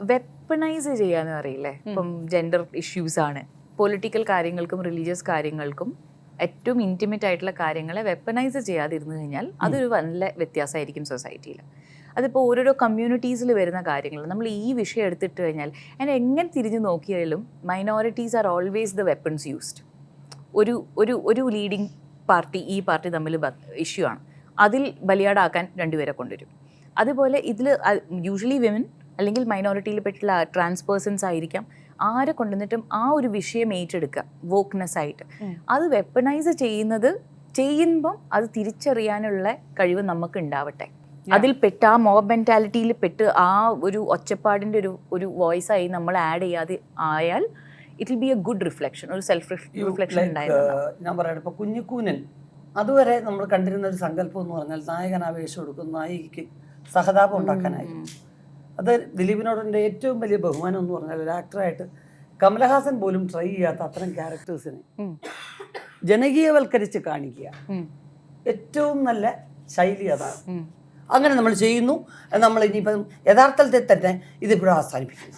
Weaponise ചെയ്യാന്ന് പറയില്ലേ, ഇപ്പം ജെൻഡർ ഇഷ്യൂസ് ആണ്, പൊളിറ്റിക്കൽ കാര്യങ്ങൾക്കും റിലീജിയസ് കാര്യങ്ങൾക്കും ഏറ്റവും ഇൻറ്റിമേറ്റ് ആയിട്ടുള്ള കാര്യങ്ങളെ വെപ്പണൈസ് ചെയ്യാതിരുന്നു കഴിഞ്ഞാൽ അതൊരു നല്ല വ്യത്യാസമായിരിക്കും സൊസൈറ്റിയിൽ. അതിപ്പോൾ ഓരോരോ കമ്മ്യൂണിറ്റീസിൽ വരുന്ന കാര്യങ്ങൾ നമ്മൾ ഈ വിഷയം എടുത്തിട്ട് കഴിഞ്ഞാൽ അതിനെ എങ്ങനെ തിരിഞ്ഞു നോക്കിയാലും minorities are always the weapons used. ഒരു ഒരു ഒരു ലീഡിങ് പാർട്ടി ഈ പാർട്ടി തമ്മിൽ ഇഷ്യൂ ആണ്, അതിൽ ബലിയാടാക്കാൻ രണ്ടുപേരെ കൊണ്ടുവരും. അതുപോലെ ഇതിൽ യൂഷ്വലി വിമൻ അല്ലെങ്കിൽ മൈനോറിറ്റിയിൽ പെട്ടുള്ള ട്രാൻസ് പേഴ്സൺസ് ആയിരിക്കാം, ആരെ കൊണ്ടുവന്നിട്ടും ആ ഒരു വിഷയം ഏറ്റെടുക്കുക വോക്ക്നെസ് ആയിട്ട്. അത് വെപ്പണൈസ് ചെയ്യുമ്പം അത് തിരിച്ചറിയാനുള്ള കഴിവ് നമുക്ക് ഉണ്ടാവട്ടെ. അതിൽ പെട്ട് ആ മോബ് മെൻറ്റാലിറ്റിയിൽ പെട്ട് ആ ഒരു ഒച്ചപ്പാടിൻ്റെ ഒരു വോയിസായി നമ്മൾ ആഡ് ചെയ്യാതെ ആയാൽ it will be A good reflection, ഒരു സെൽഫ് റിഫ്ലക്ഷൻ ഉണ്ടായിരുന്നു. ഞാൻ പറയട്ടെ, ഇപ്പോൾ കുഞ്ഞിക്കൂനൻ അതുവരെ നമ്മൾ കണ്ടിരുന്ന ഒരു സങ്കല്പം എന്ന് പറഞ്ഞാൽ നായകൻ ആവേശം കൊടുക്കും, നായികയ്ക്ക് സഹതാപം ഉണ്ടാക്കാനായിരുന്നു. അത് ദിലീപിനോടുള്ള ഏറ്റവും വലിയ ബഹുമാനം എന്ന് പറഞ്ഞാൽ ഒരു ആക്ടറായിട്ട് കമലഹാസൻ പോലും ട്രൈ ചെയ്യാത്ത അത്തരം ക്യാരക്ടേഴ്സിനെ ജനകീയവൽക്കരിച്ച് കാണിക്കുക ഏറ്റവും നല്ല ശൈലി അതാണ്. അങ്ങനെ നമ്മൾ ചെയ്യുന്നു. നമ്മൾ ഇനിയിപ്പം യഥാർത്ഥത്തിൽ തന്നെ ഇതിപ്പോഴും അവസാനിപ്പിക്കുന്നു.